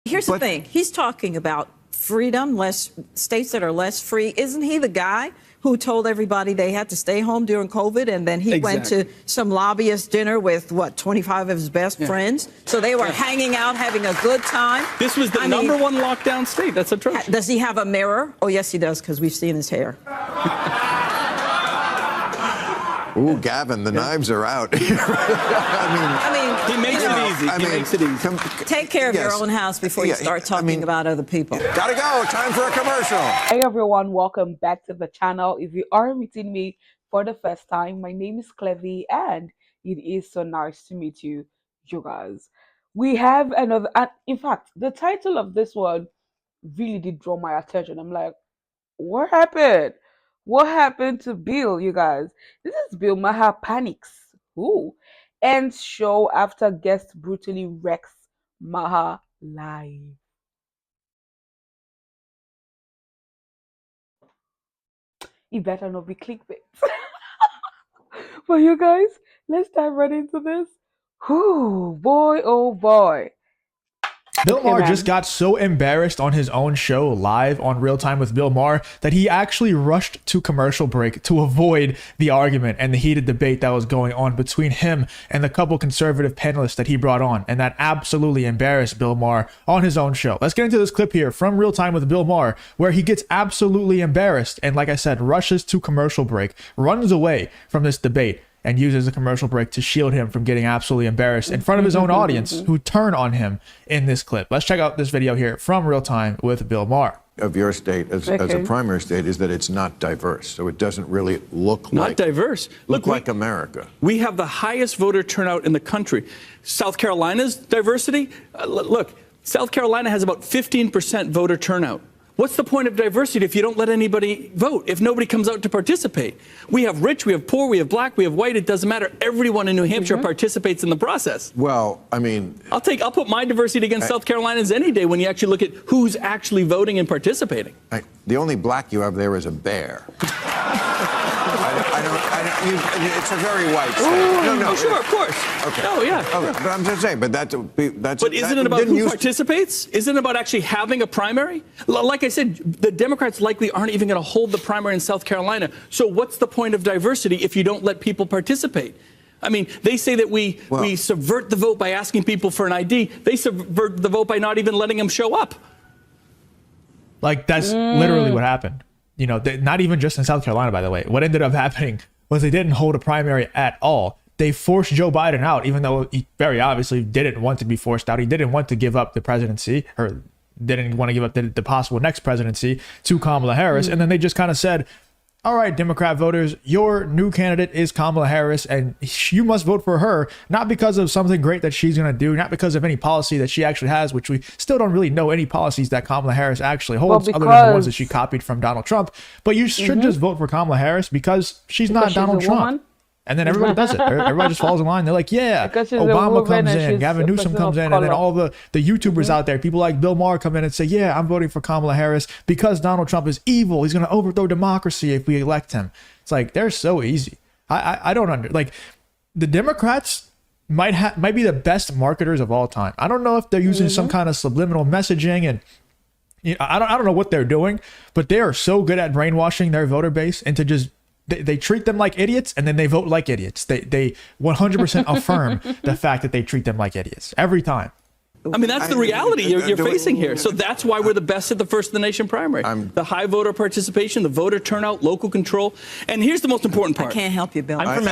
Here's the thing. He's talking about freedom, less states that are less free. Isn't he the guy who told everybody they had to stay home during COVID, and then he went to some lobbyist dinner with, what, 25 of his best friends? So they were hanging out, having a good time. This was the #1 lockdown state. That's atrocious. Does he have a mirror? Oh, yes, he does, because we've seen his hair. Ooh, Gavin, the knives are out. I mean, he makes it easy. He makes it easy. Take care of your own house before you start talking about other people. Gotta go. Time for a commercial. Hey everyone, welcome back to the channel. If you are meeting me for the first time, my name is Clevy, and it is so nice to meet you guys. We have another, in fact, the title of this one really did draw my attention. I'm like, what happened? What happened to Bill, you guys? This is Bill Maher, PANICS. Ooh. Ends show after guest brutally wrecks Maher live. You better not be clickbait. But you guys, let's dive right into this. Ooh, boy, oh boy. Bill Maher just got so embarrassed on his own show live on Real Time with Bill Maher that he actually rushed to commercial break to avoid the argument and the heated debate that was going on between him and the couple conservative panelists that he brought on, and that absolutely embarrassed Bill Maher on his own show. Let's get into this clip here from Real Time with Bill Maher, where he gets absolutely embarrassed and, like I said, rushes to commercial break, runs away from this debate, and uses a commercial break to shield him from getting absolutely embarrassed in front of his own audience who turn on him in this clip. Let's check out this video here from Real Time with Bill Maher. Of your state as a primary state is that it's not diverse, so it doesn't really look like diverse. Look like America. We have the highest voter turnout in the country. South Carolina's diversity. Look, South Carolina has about 15% voter turnout. What's the point of diversity if you don't let anybody vote, if nobody comes out to participate? We have rich, we have poor, we have black, we have white. It doesn't matter. Everyone in New Hampshire participates in the process. Well, I mean, I'll put my diversity against South Carolina's any day when you actually look at who's actually voting and participating. The only black you have there is a bear. It's a very white state. No, sure, of course. Okay. Oh, yeah. Okay. But I'm just saying, that's. But isn't it about who participates? Isn't it about actually having a primary? Like I said, the Democrats likely aren't even going to hold the primary in South Carolina. So what's the point of diversity if you don't let people participate? I mean, they say that we subvert the vote by asking people for an ID. They subvert the vote by not even letting them show up. Like, that's literally what happened. You know, not even just in South Carolina, by the way. What ended up happening was they didn't hold a primary at all. They forced Joe Biden out, even though he very obviously didn't want to be forced out. He didn't want to give up the presidency, or didn't want to give up the possible next presidency to Kamala Harris. And then they just kind of said, all right, Democrat voters, your new candidate is Kamala Harris, and you must vote for her, not because of something great that she's going to do, not because of any policy that she actually has, which we still don't really know any policies that Kamala Harris actually holds, other than the ones that she copied from Donald Trump. But you should just vote for Kamala Harris because she's not Donald Trump. And then everybody does it. Everybody just falls in line. They're like, yeah, Obama comes in, Gavin Newsom comes in, and then all the YouTubers out there, people like Bill Maher come in and say, yeah, I'm voting for Kamala Harris because Donald Trump is evil. He's going to overthrow democracy if we elect him. It's like, they're so easy. I don't like, the Democrats might be the best marketers of all time. I don't know if they're using some kind of subliminal messaging, and you know, I don't know what they're doing, but they are so good at brainwashing their voter base into just, they treat them like idiots, and then they vote like idiots. They 100% affirm the fact that they treat them like idiots every time. I mean, that's the reality you're facing here. So that's why we're the best at the first in the nation primary. The high voter participation, the voter turnout, local control. And here's the most important part. I can't help you, Bill. I'm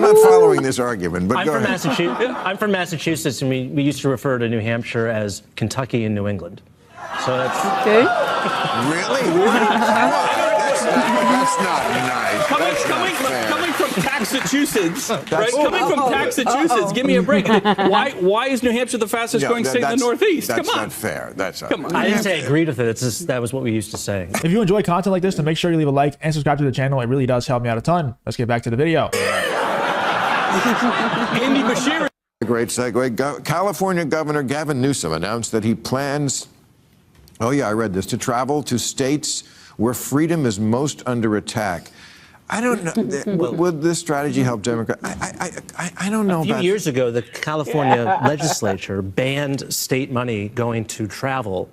not following this argument, but go ahead. I'm from Massachusetts, and we used to refer to New Hampshire as Kentucky and New England. So that's really? That's not nice. Coming from Massachusetts, right? Coming from Massachusetts, give me a break. Why is New Hampshire the fastest growing state in the Northeast? That's Come on. Not fair. That's not Come on. I didn't say I agreed with it. It's just, that was what we used to say. If you enjoy content like this, then make sure you leave a like and subscribe to the channel. It really does help me out a ton. Let's get back to the video. Andy Bashir. Great segue. California Governor Gavin Newsom announced that he plans, oh yeah, I read this, to travel to states where freedom is most under attack. I don't know. Would this strategy help Democrats? I don't know. A few years ago, the California legislature banned state money going to travel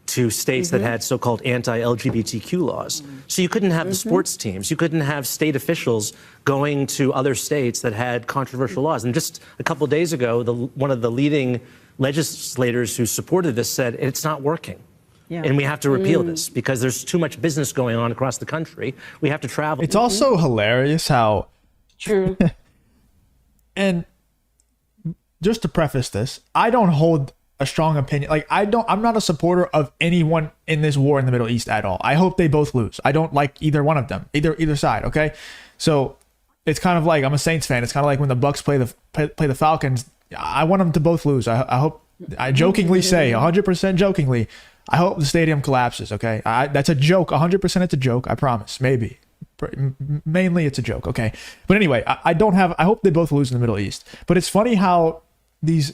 to states that had so-called anti-LGBTQ laws. So you couldn't have the sports teams. You couldn't have state officials going to other states that had controversial laws. And just a couple of days ago, one of the leading legislators who supported this said it's not working. Yeah. And we have to repeal this because there's too much business going on across the country. We have to travel. It's also hilarious how... True. And just to preface this, I don't hold a strong opinion. Like, I'm not a supporter of anyone in this war in the Middle East at all. I hope they both lose. I don't like either one of them, either side, okay? So it's kind of like, I'm a Saints fan. It's kind of like when the Bucks play the Falcons. I want them to both lose. I hope, I jokingly say, 100% jokingly, I hope the stadium collapses, okay? That's a joke. 100% it's a joke. I promise. Maybe. Mainly it's a joke, okay? But anyway, I hope they both lose in the Middle East. But it's funny how these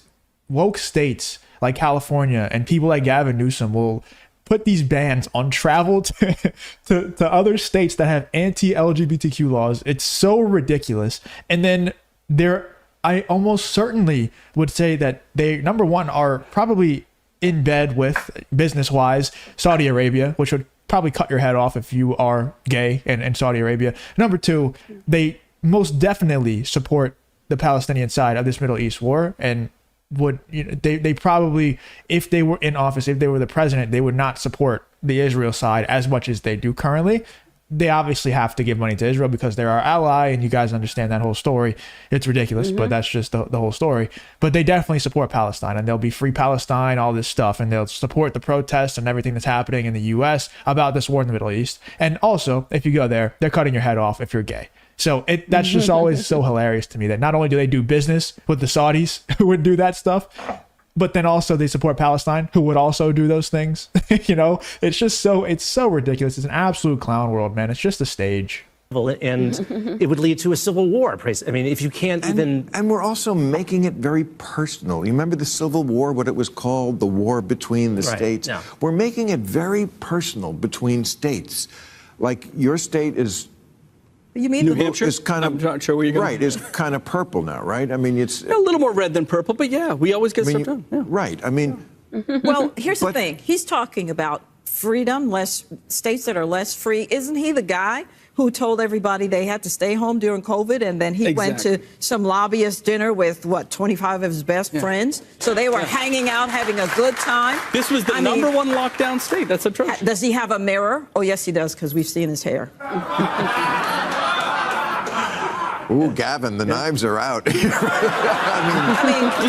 woke states like California and people like Gavin Newsom will put these bans on travel to other states that have anti-LGBTQ laws. It's so ridiculous. And then I almost certainly would say that they, number one, are probably in bed with, business-wise, Saudi Arabia, which would probably cut your head off if you are gay in Saudi Arabia. Number two, they most definitely support the Palestinian side of this Middle East war, and would, they probably, if they were in office, if they were the president, they would not support the Israel side as much as they do currently. They obviously have to give money to Israel because they're our ally, and you guys understand that whole story. It's ridiculous, but that's just the whole story. But they definitely support Palestine, and they'll be free Palestine, all this stuff, and they'll support the protests and everything that's happening in the U.S. about this war in the Middle East. And also, if you go there, they're cutting your head off if you're gay. So that's just always so hilarious to me that not only do they do business with the Saudis who would do that stuff, but then also they support Palestine, who would also do those things. It's just it's so ridiculous. It's an absolute clown world, man. It's just a stage. And it would lead to a civil war. I mean, if you can't even... And we're also making it very personal. You remember the Civil War, what it was called, the war between the states? Yeah. We're making it very personal between states. Like, your state is... You mean New Hampshire? Is kind of, I'm not sure where you're going. Right, is kind of purple now, right? I mean, it's... A little more red than purple, but yeah, we always get stuff done. Yeah. Right, I mean... Well, here's the thing. He's talking about freedom, states that are less free. Isn't he the guy who told everybody they had to stay home during COVID, and then he went to some lobbyist dinner with, 25 of his best friends? So they were hanging out, having a good time. This was the number one lockdown state. That's atrocious. Does he have a mirror? Oh, yes, he does, because we've seen his hair. Ooh, Gavin, the knives are out. He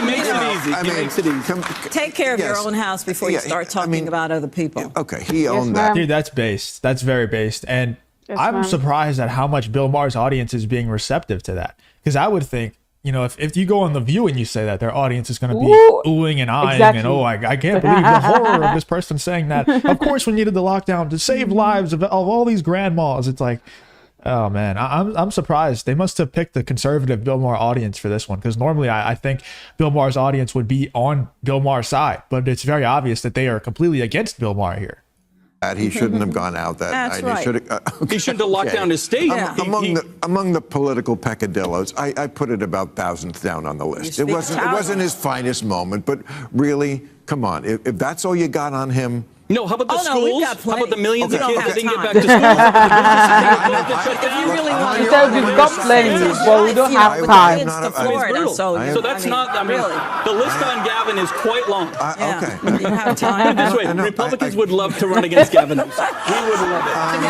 makes it easy. Take care of your own house before you start talking about other people. Okay, he owned that. Dude, that's based. That's very based. And I'm surprised at how much Bill Maher's audience is being receptive to that. Because I would think, if you go on The View and you say that, their audience is going to be oohing and eyeing and, I can't believe the horror of this person saying that. Of course, we needed the lockdown to save lives of all these grandmas. It's like, oh man, I'm surprised. They must have picked the conservative Bill Maher audience for this one, because normally I think Bill Maher's audience would be on Bill Maher's side, but it's very obvious that they are completely against Bill Maher here. He shouldn't have gone out that That's night. Right. He shouldn't have locked down his state. Among the political peccadillos, I put it about thousandth down on the list. It wasn't his finest moment, but really, come on, if that's all you got on him. No, how about the schools? No, we've got plenty. How about the millions of kids that didn't get back to school? If you really want He says we've got plenty, but we don't have time. To Florida, so that's not, really. The list on Gavin is quite long. Okay. You don't have time. This way, Republicans would love to run against Gavin. We would love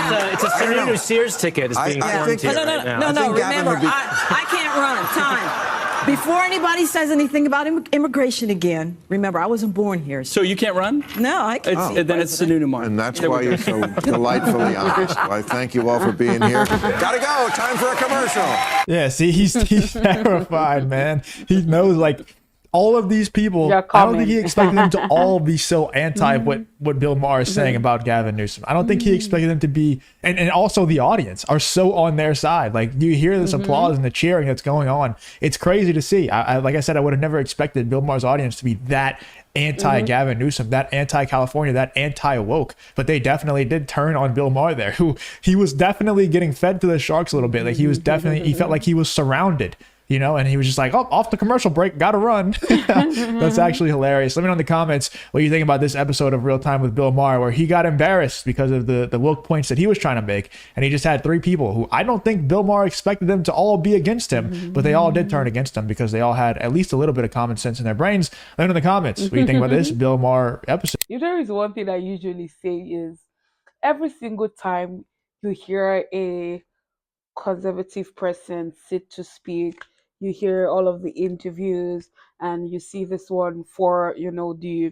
it. It's a Senator Sears ticket. It's being formed here. No, remember, I can't run. Time. Before anybody says anything about immigration again, remember, I wasn't born here. So you can't run? No, I can't. Then it's Sununu Mar. And that's why you're so delightfully honest. I thank you all for being here. Gotta go. Time for a commercial. Yeah, see, he's terrified, man. He knows, all of these people, They're I don't think he coming. expected them to all be so anti what Bill Maher is saying about Gavin Newsom. I don't think he expected them to be, and also the audience are so on their side. Like you hear this applause and the cheering that's going on. It's crazy to see. I like I said, I would have never expected Bill Maher's audience to be that anti-Gavin Newsom, that anti-California, that anti-woke. But they definitely did turn on Bill Maher there, who he was definitely getting fed to the sharks a little bit. Like he was definitely, he felt like he was surrounded, you know, and he was just like, oh, off the commercial break, gotta run. That's actually hilarious. Let me know in the comments what you think about this episode of Real Time with Bill Maher, where he got embarrassed because of the woke points that he was trying to make. And he just had 3 people who I don't think Bill Maher expected them to all be against him, but they all did turn against him because they all had at least a little bit of common sense in their brains. Let me know in the comments what you think about this Bill Maher episode. If there is one thing I usually say is every single time you hear a conservative person sit to speak, you hear all of the interviews, and you see this one for, you know, the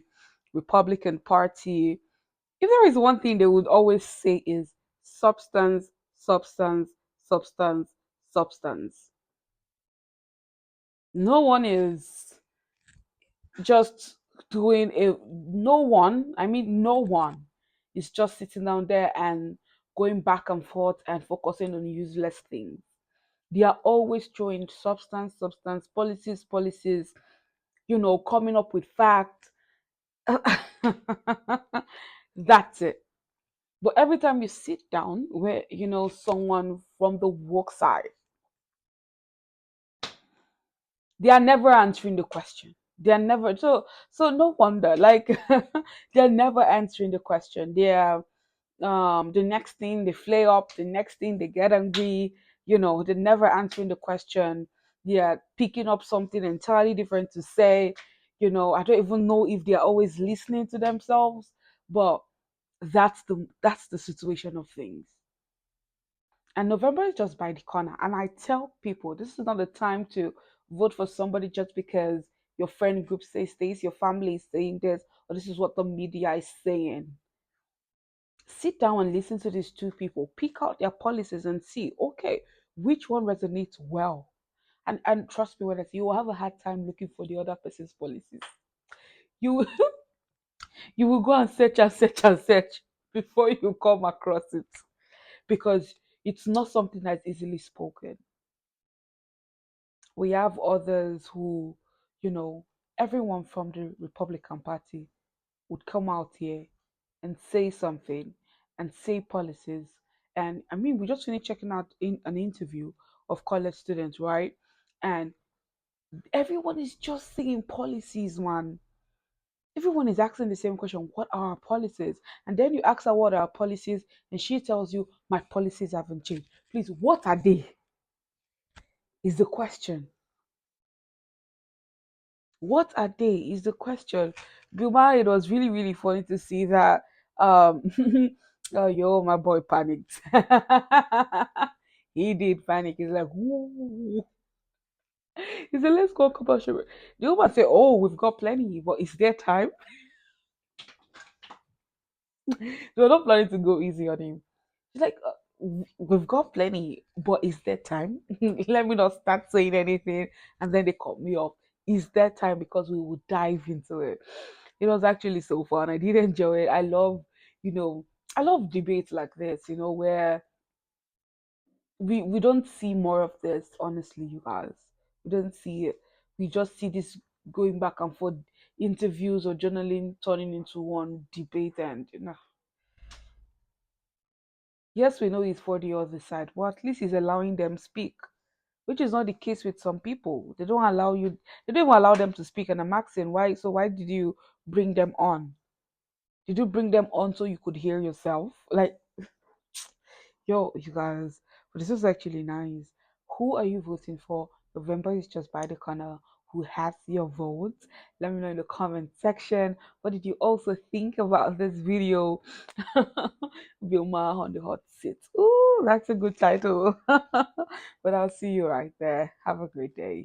Republican Party. If there is one thing they would always say is substance, substance, substance, substance. No one is just doing a no one, I mean no one is just sitting down there and going back and forth and focusing on useless things. They are always throwing substance, substance, policies, policies, you know, coming up with facts. That's it. But every time you sit down where, you know, someone from the woke side, they are never answering the question. They are never, so no wonder, like they're never answering the question. They are the next thing they flare up, the next thing they get angry, you know, they're never answering the question. They are picking up something entirely different to say. You know, I don't even know if they're always listening to themselves, but that's the situation of things. And November is just by the corner. And I tell people this is not the time to vote for somebody just because your friend group says this, your family is saying this, or this is what the media is saying. Sit down and listen to these 2 people, pick out their policies and see, okay, which one resonates well. And trust me when I say you will have a hard time looking for the other person's policies. You will you will go and search and search and search before you come across it. Because it's not something that's easily spoken. We have others who, you know, everyone from the Republican Party would come out here and say something and say policies. And I mean, we just finished checking out in an interview of college students, right? And everyone is just saying policies, man. Everyone is asking the same question: what are our policies? And then you ask her what are our policies, and she tells you, my policies haven't changed. Please, what are they? Is the question. What are they? Is the question. Bill Maher, it was really, really funny to see that. Oh, yo, my boy panicked. He did panic. He's like, "Ooh." He said, let's go commercial. The woman said, oh, we've got plenty, but is there time? We're not planning to go easy on him. She's like, we've got plenty, but is there time? Let me not start saying anything. And then they cut me off. Is there time? Because we will dive into it. It was actually so fun. I did enjoy it. I love, you know, I love debates like this, you know, where we don't see more of this, honestly, you guys. We don't see it. We just see this going back and forth interviews or journaling turning into one debate, and you know, yes, we know he's for the other side, but at least he's allowing them speak, which is not the case with some people. They don't allow you. They don't even allow them to speak. And I'm asking why. So why did you bring them on? Did you bring them on so you could hear yourself? Like, yo, you guys, but this is actually nice. Who are you voting for? November is just by the corner. Who has your vote? Let me know in the comment section. What did you also think about this video? Bill Maher on the hot seat. Ooh, that's a good title. But I'll see you right there. Have a great day.